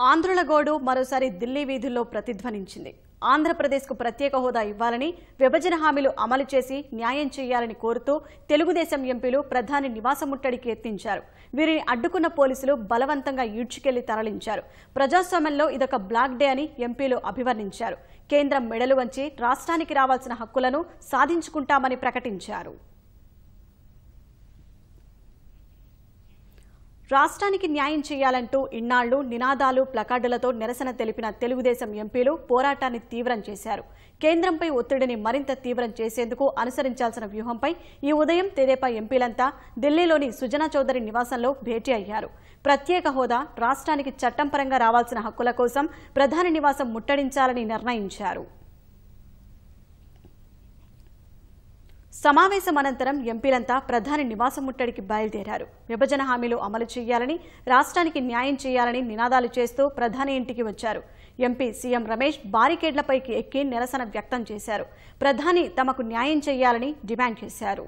ఆంధ్రుల గోడు మరోసారి ఢిల్లీ వీధుల్లో ప్రతిధ్వనించింది. ఆంధ్రప్రదేశ్కు ప్రత్యేక హోదా ఇవ్వాలని, విభజన హామీలు అమలు చేసి న్యాయం చేయాలని కోరుతూ తెలుగుదేశం ఎంపీలు ప్రధాని నివాస ముట్టడికి యత్నించారు. వీరిని అడ్డుకున్న పోలీసులు బలవంతంగా ఈడ్చుకెళ్లి తరలించారు. ప్రజాస్వామ్యంలో ఇదొక బ్లాక్ డే అని ఎంపీలు అభివర్ణించారు. కేంద్రం మెడలు వంచి రాష్ట్రానికి రావాల్సిన హక్కులను సాధించుకుంటామని ప్రకటించారు. రాష్ట్రానికి న్యాయం చేయాలంటూ ఇన్నాళ్లు నినాదాలు ప్లకార్డులతో నిరసన తెలిపిన తెలుగుదేశం ఎంపీలు పోరాటాన్ని తీవ్రం చేశారు. కేంద్రంపై ఒత్తిడిని మరింత తీవ్రం చేసేందుకు అనుసరించాల్సిన వ్యూహంపై ఈ ఉదయం తెదేపా ఎంపీలంతా ఢిల్లీలోని సుజనా చౌదరి నివాసంలో భేటీ అయ్యారు. ప్రత్యేక హోదా, రాష్ట్రానికి చట్టంపరంగా రావాల్సిన హక్కుల కోసం ప్రధాని నివాసం ముట్టడించాలని నిర్ణయించారు. సమావేశం అనంతరం ఎంపీలంతా ప్రధాని నివాసం ముట్టడికి బయలుదేరారు. విభజన హామీలు అమలు చేయాలని, రాష్ట్రానికి న్యాయం చేయాలని నినాదాలు చేస్తూ ప్రధాని ఇంటికి వచ్చారు. ఎంపీ సీఎం రమేష్ బారికేడ్లపైకి ఎక్కి నిరసన వ్యక్తం చేశారు. ప్రధాని తమకు న్యాయం చేయాలని డిమాండ్ చేశారు.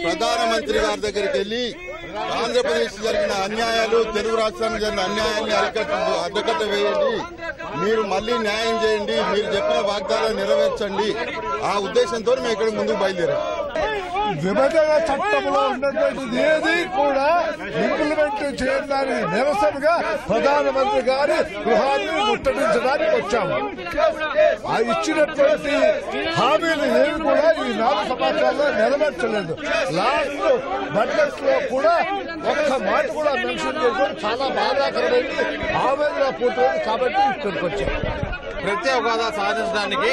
ప్రధానమంత్రి గారి దగ్గరికి వెళ్లి ఆంధ్రప్రదేశ్ జరిగిన అన్యాయాలు, తెలుగు రాష్ట్రానికి జరిగిన అన్యాయాన్ని అడ్డకట్ట వేయండి, మీరు మళ్లీ న్యాయం చేయండి, మీరు చెప్పిన వాగ్దానాలు నెరవేర్చండి, ఆ ఉద్దేశంతో మేము ఇక్కడ ముందుకు బయలుదేరాం. విభజన చట్టంలో ఉన్నటువంటిది ఏది కూడా ఇంప్లిమెంట్ చేయడానికి నిరసనగా ప్రధానమంత్రి గారి గృహాన్ని ముట్టడించడానికి వచ్చాము. ఆ ఇచ్చినటువంటి హామీలు ఏవి కూడా ఈ 4 సంవత్సరాల్లో నెరవేర్చలేదు. లాస్ట్ బడ్జెట్ లో కూడా ఒక్క మాట కూడా మెన్షన్ చేయడం చాలా బాధాకరమైంది, ఆవేదన పూర్తయింది. కాబట్టి ఇక్కడికి వచ్చాము. ప్రత్యేక హోదా సాధించడానికి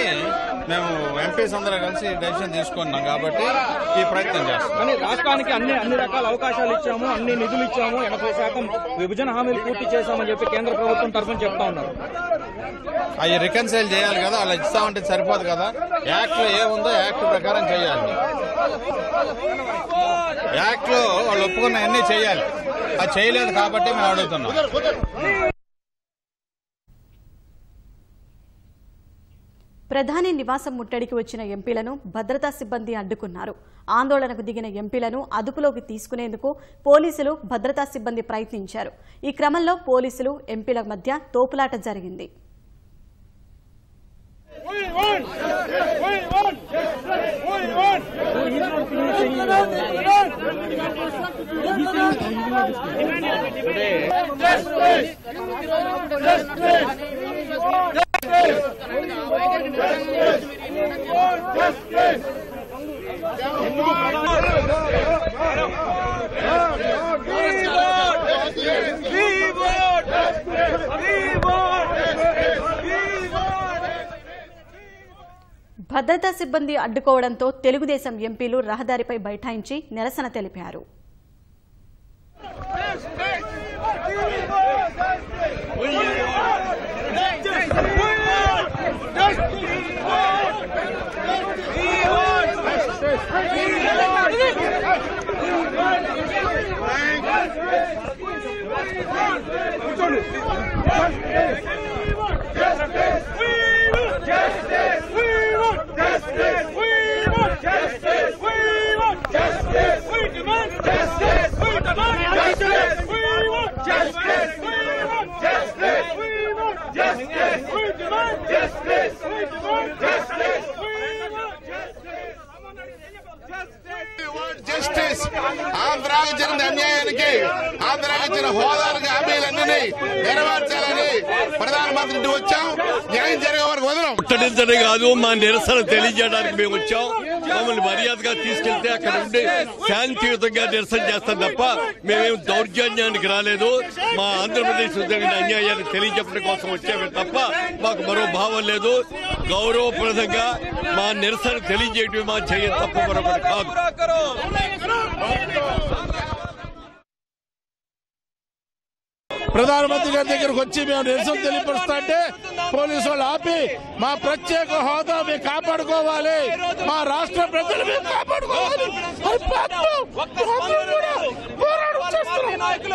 మేము ఎంపీస్ అందరూ కలిసి డెసిషన్ తీసుకున్నాం కాబట్టి ఈ ప్రయత్నం చేస్తాం. కానీ రాష్ట్రానికి అన్ని రకాల అవకాశాలు ఇచ్చాము, అన్ని నిధులు ఇచ్చాము, 80% విభజన హామీలు పూర్తి చేశామని చెప్పి కేంద్ర ప్రభుత్వం తరఫున చెప్తా ఉన్నారు. అవి రికన్సైల్ చేయాలి కదా, అలా ఇస్తామంటే సరిపోదు కదా. యాక్ట్ లో ఏముందో యాక్ట్ ప్రకారం చేయాలి. యాక్ట్ లో వాళ్ళు ఒప్పుకున్న అన్ని చేయాలి. అది చేయలేదు కాబట్టి మేము అడుగుతున్నాం. ప్రధాని నివాసం ముట్టడికి వచ్చిన ఎంపీలను భద్రతా సిబ్బంది అడ్డుకున్నారు. ఆందోళనకు దిగిన ఎంపీలను అదుపులోకి తీసుకునేందుకు పోలీసులు, భద్రతా సిబ్బంది ప్రయత్నించారు. ఈ క్రమంలో పోలీసులు, ఎంపీల మధ్య తోపులాట జరిగింది. భద్రతా సిబ్బంది అడ్డుకోవడంతో తెలుగుదేశం ఎంపీలు రహదారిపై బైఠాయించి నిరసన తెలిపారు. జస్టిస్, ఆంధ్రాకి జరిగిన అన్యాయానికి, ఆంధ్రాకి ఇచ్చిన హోదానికి హామీలన్నీ నెరవేర్చాలని ప్రధానమంత్రి వచ్చాం. న్యాయం జరిగే వరకు వదలం. ముట్టడించడం కాదు, మా నిరసన తెలియజేయడానికి మేము వచ్చాం. మమ్మల్ని మర్యాదగా తీసుకెళ్తే అక్కడ ఉండి శాంతియుతంగా నిరసన చేస్తాం తప్ప మేమేం దౌర్జన్యానికి రాలేదు. మా ఆంధ్రప్రదేశ్ జరిగిన అన్యాయాన్ని తెలియజెప్పడం కోసం వచ్చామే తప్ప మాకు మరో భావం లేదు. గౌరవప్రదంగా మా నిరసన తెలియజేయడం మా చేయం తప్ప మరొకటి కాదు. ప్రధానమంత్రి గారి దగ్గరకు వచ్చి మేము నిరసన తెలియపరుస్తుంటే పోలీసు వాళ్ళు ఆపి మా ప్రత్యేక హోదా మేము కాపాడుకోవాలి, మా రాష్ట్ర ప్రజలు మేము కాపాడుకోవాలి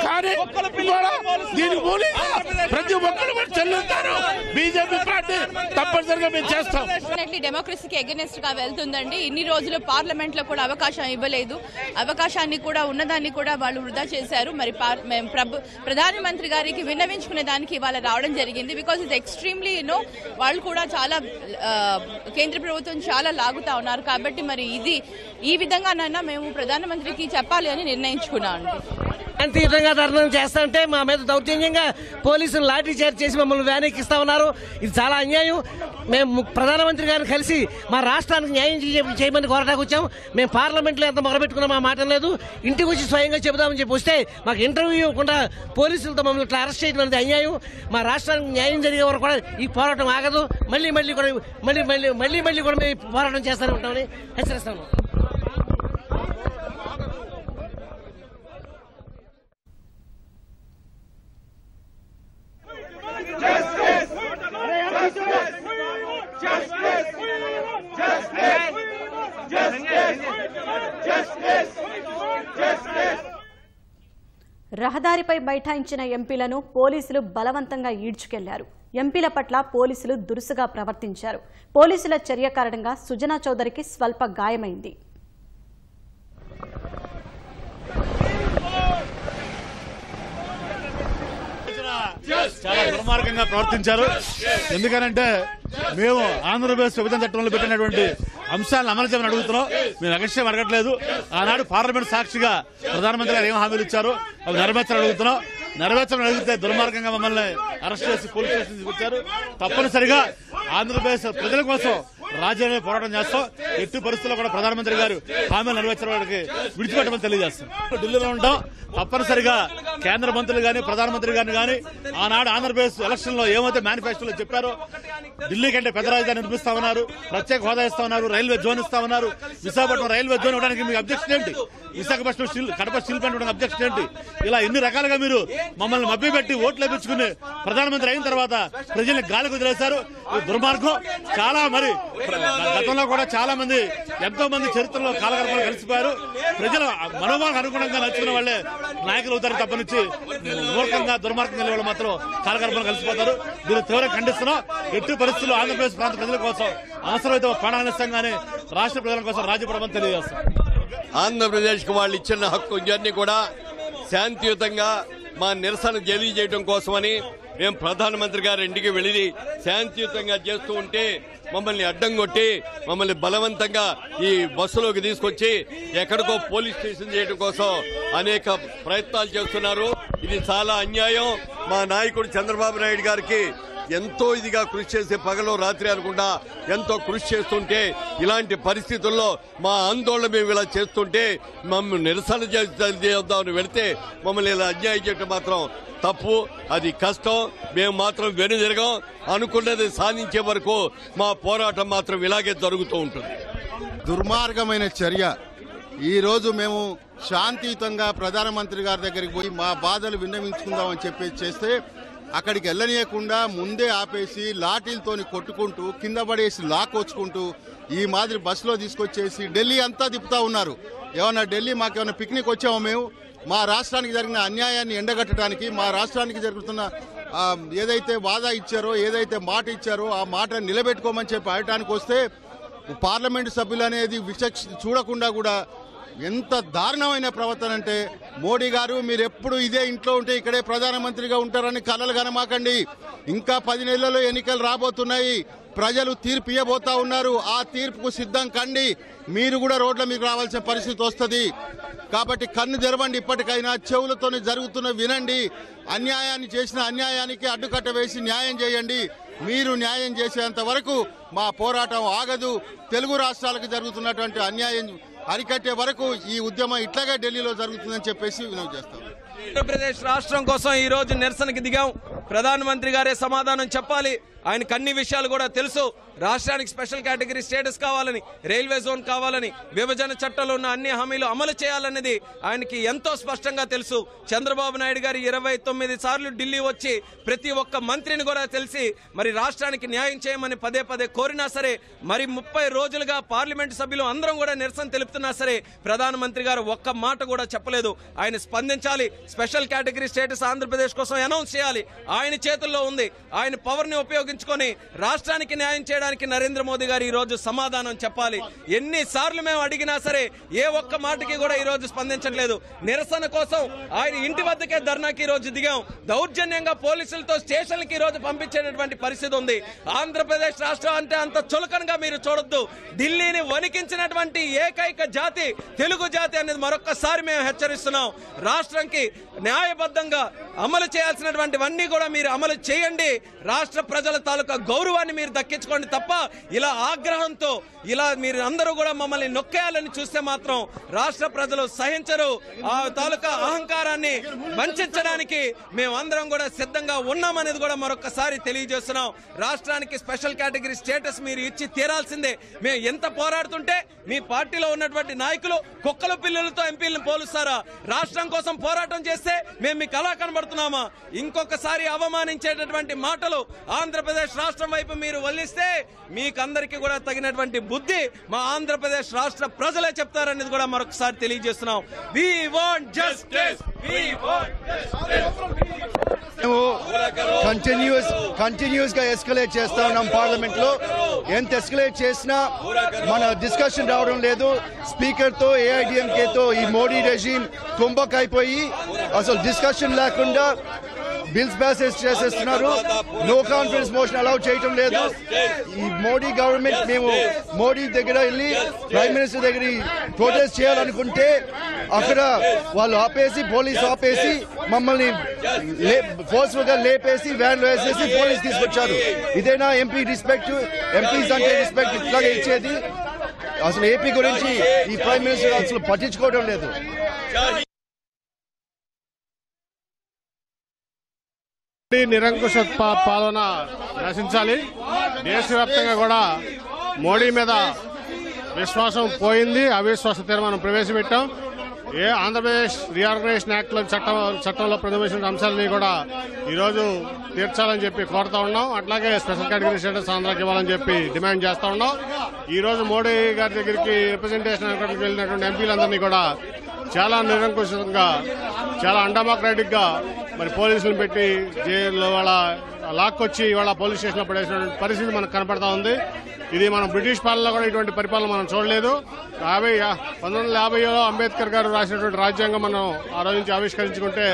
కానీ దీనికి మూలంగా ప్రతి ఒక్కరు చెల్లుతారు. బీజేపీ పార్టీ తప్పనిసరిగా మేము చేస్తాం. డెమోక్రసీకి అగెనిస్ట్ గా వెళ్తుందండి. ఇన్ని రోజులు పార్లమెంట్ లో కూడా అవకాశం ఇవ్వలేదు. అవకాశాన్ని కూడా ఉన్నదాన్ని కూడా వాళ్ళు వృధా చేశారు. మరి ప్రధానమంత్రి గారికి విన్నవించుకునే దానికి ఇవాళ రావడం జరిగింది. బికాస్ ఇట్స్ ఎక్స్ట్రీమ్లీ వాళ్ళు కూడా చాలా కేంద్ర ప్రభుత్వం చాలా లాగుతా ఉన్నారు. కాబట్టి మరి ఇది ఈ విధంగానైనా మేము ప్రధానమంత్రికి చెప్పాలి అని నిర్ణయించుకున్నాం. శాంతియుతంగా ధర్నా చేస్తాంటే మా మీద దౌర్జన్యంగా పోలీసులు లాఠీ చార్జ్ చేసి మమ్మల్ని వ్యానెక్కిస్తా ఉన్నారు. ఇది చాలా అన్యాయం. మేము ప్రధానమంత్రి గారిని కలిసి మా రాష్ట్రానికి న్యాయం చేయమని కోరటానికి వచ్చాం. మేము పార్లమెంట్లో ఎంత మొదలుపెట్టుకున్నా మా మాట లేదు. ఇంటికి వచ్చి స్వయంగా చెబుదామని చెప్పి వస్తే మాకు ఇంటర్వ్యూ ఇవ్వకుండా పోలీసులతో మమ్మల్ని ఇట్లా అరెస్ట్ చేయడం అనేది అన్యాయం. మా రాష్ట్రానికి న్యాయం జరిగే వరకు కూడా ఈ పోరాటం ఆగదు. మళ్ళీ కూడా మేము పోరాటం చేస్తూనే ఉంటామని హెచ్చరిస్తాము. రహదారిపై బైఠాయించిన ఎంపీలను పోలీసులు బలవంతంగా ఈడ్చుకెళ్లారు. ఎంపీల పట్ల పోలీసులు దురుసుగా ప్రవర్తించారు. పోలీసుల చర్య కారణంగా సుజనా చౌదరికి స్వల్ప గాయమైంది. చాలా దుర్మార్గంగా ప్రవర్తించారు. ఎందుకనంటే మేము ఆంధ్రప్రదేశ్ విభజన చట్టంలో పెట్టినటువంటి అంశాలను అమలు చేయమని అడుగుతున్నాం. మేము రహస్యం అడగట్లేదు. ఆనాడు పార్లమెంట్ సాక్షిగా ప్రధానమంత్రి గారు ఏం హామీలు ఇచ్చారో అవి నెరవేర్చాలని అడుగుతున్నాం. నెరవేర్చమని అడిగితే దుర్మార్గంగా మమ్మల్ని అరెస్ట్ చేసి పోలీస్ స్టేషన్ తీసుకొచ్చారు. తప్పనిసరిగా ఆంధ్రప్రదేశ్ ప్రజల కోసం రాజ్యాంగ పోరాటం చేస్తాం. ఎట్టి పరిస్థితుల్లో కూడా ప్రధానమంత్రి గారు హామీలు నెరవేర్చడానికి విడిచిపెట్టమని తెలియజేస్తాం. ఢిల్లీలో ఉంటాం. తప్పనిసరిగా కేంద్ర మంత్రులు గాని ప్రధానమంత్రి గారిని గాని ఆనాడు ఆంధ్రప్రదేశ్ ఎలక్షన్ లో ఏమైతే మేనిఫెస్టోలో చెప్పారో ఢిల్లీ కంటే పెద్ద రాజధాని నిర్మిస్తా ఉన్నారు, ప్రత్యేక హోదా ఇస్తా ఉన్నారు, రైల్వే జోన్ ఇస్తా ఉన్నారు. విశాఖపట్నం రైల్వే జోన్ ఇవ్వడానికి మీకు అబ్జెక్షన్ ఏంటి? విశాఖపట్నం కడప స్టీల్ ప్లాంట్ ఇవ్వడానికి అబ్జెక్షన్ ఏంటి? ఇలా ఎన్ని రకాలుగా మీరు మమ్మల్ని మభ్యపెట్టి ఓట్లు లభించుకుని ప్రధానమంత్రి అయిన తర్వాత ప్రజల్ని గాలికి వదిలేశారు. దుర్మార్గం. చాలా మరి గతంలో కూడా చాలా మంది ఎంతో మంది చరిత్రలో కాలగర్భాలు కలిసిపోయారు. ప్రజల మనోభావాలకు అనుగుణంగా నచ్చుకున్న వాళ్ళే నాయకులు అవుతారు తప్పనిచ్చి మూర్ఖంగా దుర్మార్గంగా వాళ్ళు మాత్రం కాలగర్భాలు కలిసిపోతారు. దీన్ని తీవ్రంగా ఖండిస్తున్నాం. ఎట్టి పరిస్థితుల్లో ఆంధ్రప్రదేశ్ ప్రాంత ప్రజల కోసం అవసరమైతే ప్రాణానిస్తాంగానే రాష్ట్ర ప్రజల కోసం రాజ్యపడమని తెలియజేస్తాం. ఆంధ్రప్రదేశ్ కు వాళ్ళు ఇచ్చిన హక్కు ఇవన్నీ కూడా శాంతియుతంగా మా నిరసన తెలియజేయడం కోసమని మేము ప్రధానమంత్రి గారి ఇంటికి వెళ్లి శాంతియుతంగా చేస్తూ ఉంటే మమ్మల్ని అడ్డం కొట్టి మమ్మల్ని బలవంతంగా ఈ బస్సులోకి తీసుకొచ్చి ఎక్కడికో పోలీస్ స్టేషన్ చేయడం కోసం అనేక ప్రయత్నాలు చేస్తున్నారు. ఇది చాలా అన్యాయం. మా నాయకుడు చంద్రబాబు నాయుడు గారికి ఎంతో ఇదిగా కృషి చేసే పగలో రాత్రి అనుకుంటా ఎంతో కృషి చేస్తుంటే ఇలాంటి పరిస్థితుల్లో మా ఆందోళన మేము ఇలా చేస్తుంటే మమ్మల్ని నిరసన చేద్దామని వెళితే మమ్మల్ని ఇలా అన్యాయం చేయడం మాత్రం తప్పు. అది కష్టం. మేము మాత్రం వెనుదిరగం. అనుకున్నది సాధించే వరకు మా పోరాటం మాత్రం ఇలాగే జరుగుతూ ఉంటుంది. దుర్మార్గమైన చర్య. ఈ రోజు మేము శాంతియుతంగా ప్రధానమంత్రి గారి దగ్గరికి పోయి మా బాధలు విన్నవించుకుందామని చెప్పేసి చేస్తే అక్కడికి వెళ్ళనీయకుండా ముందే ఆపేసి లాఠీలతోని కొట్టుకుంటూ కింద పడేసి లాక్కొచ్చుకుంటూ ఈ మాదిరి బస్సులో తీసుకొచ్చేసి ఢిల్లీ అంతా తిప్పుతా ఉన్నారు. ఏమన్నా ఢిల్లీ మాకేమన్నా పిక్నిక్ వచ్చామో మేము? మా రాష్ట్రానికి జరిగిన అన్యాయాన్ని ఎండగట్టడానికి, మా రాష్ట్రానికి జరుగుతున్న ఏదైతే వాదా ఇచ్చారో, ఏదైతే మాట ఇచ్చారో ఆ మాట నిలబెట్టుకోమని చెప్పి అడగడానికి వస్తే పార్లమెంటు సభ్యులు అనేది చూడకుండా కూడా ఎంత దారుణమైన ప్రవర్తన అంటే, మోడీ గారు మీరు ఎప్పుడు ఇదే ఇంట్లో ఉంటే ఇక్కడే ప్రధానమంత్రిగా ఉంటారని కలలు కనమాకండి. ఇంకా 10 నెలల్లో ఎన్నికలు రాబోతున్నాయి. ప్రజలు తీర్పు ఇవ్వబోతా ఉన్నారు. ఆ తీర్పుకు సిద్ధం కండి. మీరు కూడా రోడ్ల మీకు రావాల్సిన పరిస్థితి వస్తుంది. కాబట్టి కన్ను తెరవండి. ఇప్పటికైనా చెవులతోనే జరుగుతున్న వినండి. అన్యాయాన్ని చేసిన అన్యాయానికి అడ్డుకట్ట వేసి న్యాయం చేయండి. మీరు న్యాయం చేసేంత వరకు మా పోరాటం ఆగదు. తెలుగు రాష్ట్రాలకు జరుగుతున్నటువంటి అన్యాయం అరికట్టే వరకు ఈ ఉద్యమం ఇట్లాగే ఢిల్లీలో జరుగుతుందని చెప్పేసి వినవి చేస్తాం. ఆంధ్రప్రదేశ్ రాష్ట్రం కోసం ఈ రోజు నిరసనకి దిగాం. ప్రధానమంత్రి గారే సమాధానం చెప్పాలి. ఆయనకు అన్ని విషయాలు కూడా తెలుసు. రాష్ట్రానికి స్పెషల్ కేటగిరీ స్టేటస్ కావాలని, రైల్వే జోన్ కావాలని, విభజన చట్టంలో ఉన్న అన్ని హామీలు అమలు చేయాలనేది ఆయనకి ఎంతో స్పష్టంగా తెలుసు. చంద్రబాబు నాయుడు గారు 29 సార్లు ఢిల్లీ వచ్చి ప్రతి ఒక్క మంత్రిని కూడా తెలిసి మరి రాష్ట్రానికి న్యాయం చేయమని పదే పదే కోరినా సరే, మరి 30 రోజులుగా పార్లమెంటు సభ్యులు అందరం కూడా నిరసన తెలుపుతున్నా సరే ప్రధానమంత్రి గారు ఒక్క మాట కూడా చెప్పలేదు. ఆయన స్పందించాలి. స్పెషల్ కేటగిరీ స్టేటస్ ఆంధ్రప్రదేశ్ కోసం అనౌన్స్ చేయాలి. ఆయన చేతుల్లో ఉంది. ఆయన పవర్ ని ఉపయోగించి ఉపయోగించుకొని రాష్ట్రానికి న్యాయం చేయడానికి నరేంద్ర మోదీ గారు ఈ రోజు సమాధానం చెప్పాలి. ఎన్నిసార్లు మేము అడిగినా సరే ఏ ఒక్క మాటకి కూడా ఈ రోజు స్పందించట్లేదు. నిరసన కోసం ఆయన ఇంటి వద్దకే ధర్నాకి ఈ రోజు దిగాం. దౌర్జన్యంగా పోలీసులతో స్టేషన్లకి ఈ రోజు పంపించేటటువంటి పరిస్థితి ఉంది. ఆంధ్రప్రదేశ్ రాష్ట్రం అంటే అంత చులకనగా మీరు చూడొద్దు. ఢిల్లీని వణికించినటువంటి ఏకైక జాతి తెలుగు జాతి అనేది మరొక్కసారి మేము హెచ్చరిస్తున్నాం. రాష్ట్రానికి న్యాయబద్ధంగా అమలు చేయాల్సినటువంటివన్నీ కూడా మీరు అమలు చేయండి. రాష్ట్ర ప్రజల తాలూకా గౌరవాన్ని మీరు దక్కించుకోండి తప్ప ఇలా ఆగ్రహంతో ఇలా మీరు అందరూ కూడా మమ్మల్ని నొక్కేయాలని చూస్తే మాత్రం రాష్ట్ర ప్రజలు సహించరు. ఆ తాలూకా అహంకారాన్ని వంచడానికి మేమందరం కూడా సిద్ధంగా ఉన్నామనేది కూడా మరొకసారి తెలియజేస్తున్నాం. రాష్ట్రానికి స్పెషల్ కేటగిరీ స్టేటస్ మీరు ఇచ్చి తీరాల్సిందే. మేము ఎంత పోరాడుతుంటే మీ పార్టీలో ఉన్నటువంటి నాయకులు కుక్కల పిల్లలతో ఎంపీలను పోలుస్తారా? రాష్ట్రం కోసం పోరాటం చేస్తే మేము మీకు అలా కనబడుతున్నామా? ఇంకొకసారి అవమానించేటటువంటి మాటలు ఆంధ్రప్రదేశ్ రాష్ట్రం వైపు మీరు వల్లిస్తే మీకందరికీ కూడా తగినటువంటి బుద్ధి మా ఆంధ్రప్రదేశ్ రాష్ట్ర ప్రజలే చెప్తారనేది కూడా మరొకసారి తెలియజేస్తున్నాం. We want justice. We want continuous గా ఎస్కలేట్ చేస్తా ఉన్నాం. పార్లమెంట్ లో ఎంత ఎస్కలేట్ చేసినా మన డిస్కషన్ రావడం లేదు. స్పీకర్ తో ఏఐడిఎంకే తో ఈ మోడీ రెజీమ్ కుంభకైపోయి అసలు డిస్కషన్ లేకుండా బిల్స్ ప్యాసెస్ చేసేస్తున్నారు. నో కాన్ఫిడెన్స్ మోషన్ అలౌ చేయటం లేదు. ఈ మోడీ గవర్నమెంట్ మేము మోడీ దగ్గర వెళ్ళి ప్రైమ్ మినిస్టర్ దగ్గర ప్రొటెస్ట్ చేయాలనుకుంటే అక్కడ వాళ్ళు ఆపేసి పోలీసు ఆపేసి మమ్మల్ని ఫోర్స్ఫుల్ గా లేపేసి వ్యాన్ లో వేసేసి పోలీసు తీసుకొచ్చారు. ఇదేనా ఎంపీ రెస్పెక్ట్? ఎంపీస్ అంటే రెస్పెక్ట్ ఇట్లాగే ఇచ్చేది? అసలు ఏపీ గురించి ఈ ప్రైమ్ మినిస్టర్ అసలు పట్టించుకోవడం లేదు. నిరంకుశ పాలన నశించాలి. దేశవ్యాప్తంగా కూడా మోడీ మీద విశ్వాసం పోయింది. అవిశ్వాస తీర్మానం ప్రవేశపెట్టాం. ఆంధ్రప్రదేశ్ రీఆర్గనైజేషన్ యాక్ట్ లో చట్టంలో ప్రవేశించిన అంశాలని కూడా ఈరోజు తీర్చాలని చెప్పి కోరుతా ఉన్నాం. అట్లాగే స్పెషల్ కేటగిరీ స్టేటస్ ఆంధ్రాకి ఇవ్వాలని చెప్పి డిమాండ్ చేస్తా ఉన్నాం. ఈ రోజు మోడీ గారి దగ్గరికి రిప్రజెంటేషన్ వెళ్ళినటువంటి ఎంపీలందరినీ కూడా చాలా నిరంకుశంగా చాలా అన్డెమోక్రాటిక్ గా మరి పోలీసులను పెట్టి జైల్లో వాళ్ళ లాక్కొచ్చి ఇవాళ పోలీస్ స్టేషన్ లో పడేసినటువంటి పరిస్థితి మనకు కనపడతా ఉంది. ఇది మనం బ్రిటిష్ పాలనలో కూడా ఇటువంటి పరిపాలన మనం చూడలేదు. 1950లో అంబేద్కర్ గారు రాసినటువంటి రాజ్యాంగం మనం ఆ రోజు నుంచి ఆవిష్కరించుకుంటే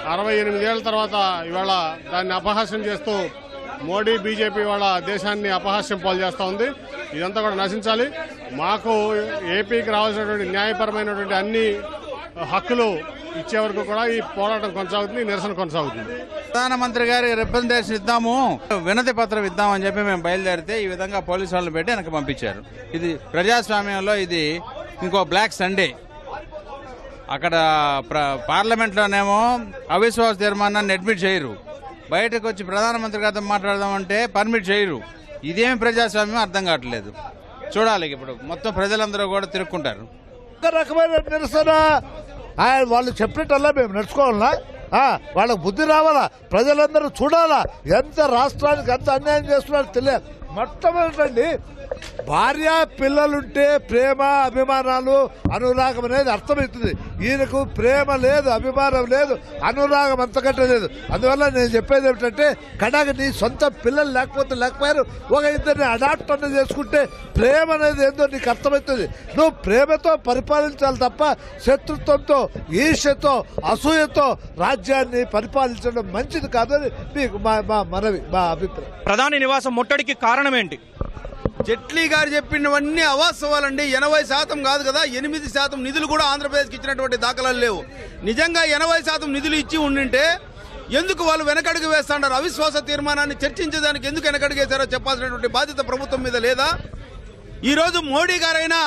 68 ఏళ్ల తర్వాత ఇవాళ దాన్ని అపహాస్యం చేస్తూ మోడీ బీజేపీ వాళ్ళ దేశాన్ని అపహాస్యం పాలు చేస్తూ ఉంది. ఇదంతా కూడా నశించాలి. మాకు ఏపీకి రావాల్సినటువంటి న్యాయపరమైనటువంటి అన్ని హక్కులు ఇచ్చే వరకు కూడా ఈ పోరాటం కొనసాగుతుంది, నిరసన కొనసాగుతుంది. ప్రధానమంత్రి గారి రిప్రజెంటేషన్ ఇద్దాము, వినతి పత్రం ఇద్దామని చెప్పి మేము బయలుదేరితే ఈ విధంగా పోలీసు వాళ్ళని పెట్టి వెనక్కి పంపించారు. ఇది ప్రజాస్వామ్యంలో ఇది ఇంకో బ్లాక్ సండే. అక్కడ పార్లమెంట్లోనేమో అవిశ్వాస తీర్మానాన్ని అడ్మిట్ చేయరు, బయటకు వచ్చి ప్రధానమంత్రి గారితో మాట్లాడదామంటే పర్మిట్ చేయరు. ఇదేమి ప్రజాస్వామ్యం అర్థం కావట్లేదు. చూడాలి ఇప్పుడు మొత్తం ప్రజలందరూ కూడా తిరుక్కుంటారు. ఒక రకమైన నిరసన వాళ్ళు చెప్పినట్టల్లా మేము నడుచుకోవాలా? వాళ్ళకు బుద్ధి రావాలా? ప్రజలందరూ చూడాలా ఎంత రాష్ట్రానికి ఎంత అన్యాయం చేస్తున్నారో తెలియదు. మొట్టమొదటండి భార్య పిల్లలుంటే ప్రేమ అభిమానాలు అనురాగం అనేది అర్థమవుతుంది. ఈయనకు ప్రేమ లేదు, అభిమానం లేదు, అనురాగం అంతకంటే లేదు. అందువల్ల నేను చెప్పేది ఏమిటంటే కడాక నీ సొంత పిల్లలు లేకపోయారు, ఒక ఇద్దరిని అడాప్ట్ అనేది చేసుకుంటే ప్రేమ అనేది ఏందో నీకు అర్థమవుతుంది. నువ్వు ప్రేమతో పరిపాలించాలి తప్ప శత్రుత్వంతో, ఈర్ష్యతో, అసూయతో రాజ్యాన్ని పరిపాలించడం మంచిది కాదని మీకు మా మనవి, మా అభిప్రాయం. ప్రధాని నివాసం ముట్టడికి కారణం ఏంటి? జైట్లీ గారు చెప్పినవన్నీ అవాస్తవాలండి. 80% కాదు కదా, 8% నిధులు కూడా ఆంధ్రప్రదేశ్కి ఇచ్చినటువంటి దాఖలాలు లేవు. నిజంగా 80% నిధులు ఇచ్చి ఉండింటే ఎందుకు వాళ్ళు వెనకడుగు వేస్తున్నారు? అవిశ్వాస తీర్మానాన్ని చర్చించేదానికి ఎందుకు వెనకడుగు వేశారో చెప్పాల్సినటువంటి బాధ్యత ప్రభుత్వం మీద లేదా? ఈరోజు మోడీ గారైనా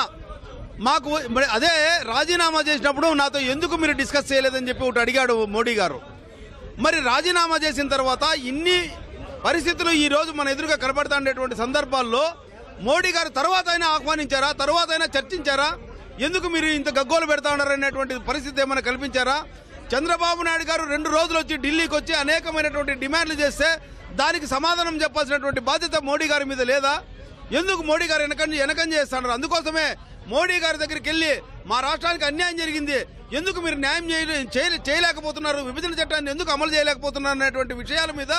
మాకు అదే రాజీనామా చేసినప్పుడు నాతో ఎందుకు మీరు డిస్కస్ చేయలేదని చెప్పి ఒకటి అడిగాడు మోడీ గారు. మరి రాజీనామా చేసిన తర్వాత ఇన్ని పరిస్థితులు ఈ రోజు మన ఎదురుగా కనబడుతుండేటువంటి సందర్భాల్లో మోడీ గారు తర్వాత అయినా ఆహ్వానించారా? తర్వాత అయినా చర్చించారా? ఎందుకు మీరు ఇంత గగ్గోలు పెడతా ఉన్నారనేటువంటి పరిస్థితి ఏమైనా కల్పించారా? చంద్రబాబు నాయుడు గారు 2 రోజులు వచ్చి ఢిల్లీకి వచ్చి అనేకమైనటువంటి డిమాండ్లు చేస్తే దానికి సమాధానం చెప్పాల్సినటువంటి బాధ్యత మోడీ గారి మీద లేదా? ఎందుకు మోడీ గారు వెనకంజ చేస్తున్నారు? అందుకోసమే మోడీ గారి దగ్గరికి వెళ్ళి మా రాష్ట్రానికి అన్యాయం జరిగింది, ఎందుకు మీరు న్యాయం చేయలేకపోతున్నారు, విభజన చట్టాన్ని ఎందుకు అమలు చేయలేకపోతున్నారు అనేటువంటి విషయాల మీద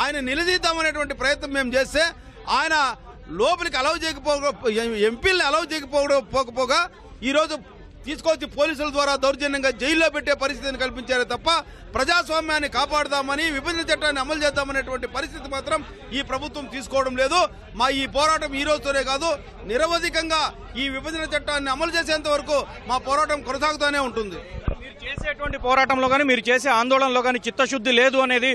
ఆయన నిలదీద్దామనేటువంటి ప్రయత్నం మేము చేస్తే ఆయన లోపలికి అలౌ ఎంపీలను అలౌ చేయకపోగా ఈరోజు తీసుకొచ్చి పోలీసుల ద్వారా దౌర్జన్యంగా జైల్లో పెట్టే పరిస్థితిని కల్పించారే తప్ప ప్రజాస్వామ్యాన్ని కాపాడుదామని విభజన చట్టాన్ని అమలు చేద్దామనేటువంటి పరిస్థితి మాత్రం ఈ ప్రభుత్వం తీసుకోవడం లేదు. మా ఈ పోరాటం ఈ రోజుతోనే కాదు, నిరవధికంగా ఈ విభజన చట్టాన్ని అమలు చేసేంత వరకు మా పోరాటం కొనసాగుతూనే ఉంటుంది. మీరు చేసేటువంటి పోరాటంలో కానీ మీరు చేసే ఆందోళనలో కానీ చిత్తశుద్ధి లేదు అనేది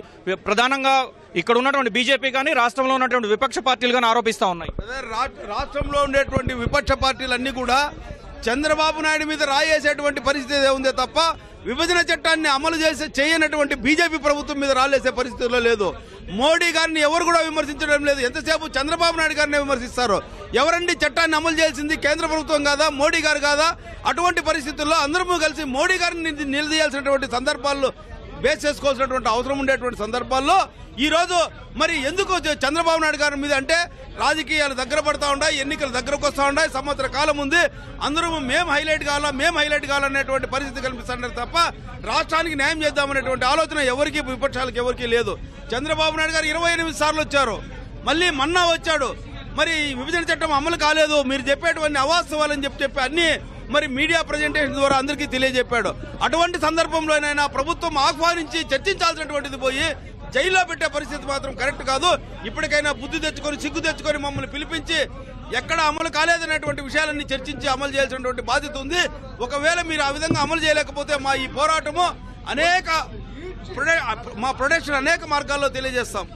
ప్రధానంగా ఇక్కడ ఉన్నటువంటి బీజేపీ కానీ రాష్ట్రంలో ఉన్నటువంటి విపక్ష పార్టీలు కానీ ఆరోపిస్తా ఉన్నాయి. రాష్ట్రంలో ఉండేటువంటి విపక్ష పార్టీలన్నీ కూడా చంద్రబాబు నాయుడు మీద రాయేసేటువంటి పరిస్థితి ఉందే తప్ప విభజన చట్టాన్ని అమలు చేయనటువంటి బీజేపీ ప్రభుత్వం మీద రాలేసే పరిస్థితుల్లో లేదు. మోడీ గారిని ఎవరు కూడా విమర్శించడం లేదు. ఎంతసేపు చంద్రబాబు నాయుడు గారిని విమర్శిస్తారు. ఎవరండి చట్టాన్ని అమలు చేయాల్సింది? కేంద్ర ప్రభుత్వం కాదా? మోడీ గారు కాదా? అటువంటి పరిస్థితుల్లో అందరూ కలిసి మోడీ గారిని నిలదీయాల్సినటువంటి సందర్భాల్లో బేస్ చేసుకోవాల్సినటువంటి అవసరం ఉండేటువంటి సందర్భాల్లో ఈ రోజు మరి ఎందుకు చంద్రబాబు నాయుడు గారి మీద అంటే రాజకీయాలు దగ్గర పడతా ఉన్నాయి, ఎన్నికలు దగ్గరకు వస్తూ ఉన్నాయి, సంవత్సర కాలం ఉంది, అందరూ మేము హైలైట్ కావాలనేటువంటి పరిస్థితి కల్పిస్తున్నారు తప్ప రాష్ట్రానికి న్యాయం చేద్దామనేటువంటి ఆలోచన ఎవరికి విపక్షాలకు ఎవరికీ లేదు. చంద్రబాబు నాయుడు గారు 28 సార్లు వచ్చారు, మళ్ళీ మన్నా వచ్చాడు. మరి విభజన చట్టం అమలు కాలేదు, మీరు చెప్పేటువంటి అవాస్తవాలని చెప్పి అన్ని మరి మీడియా ప్రజెంటేషన్ ద్వారా అందరికీ తెలియజెప్పాడు. అటువంటి సందర్భంలోనైనా ప్రభుత్వం ఆహ్వానించి చర్చించాల్సినటువంటిది పోయి జైల్లో పెట్టే పరిస్థితి మాత్రం కరెక్ట్ కాదు. ఇప్పటికైనా బుద్ధి తెచ్చుకొని సిగ్గు తెచ్చుకొని మమ్మల్ని పిలిపించి ఎక్కడ అమలు కాలేదనేటువంటి విషయాలన్నీ చర్చించి అమలు చేయాల్సినటువంటి బాధ్యత ఉంది. ఒకవేళ మీరు ఆ విధంగా అమలు చేయలేకపోతే మా ఈ పోరాటము మా ప్రొడక్షన్ అనేక మార్గాల్లో తెలియజేస్తాం.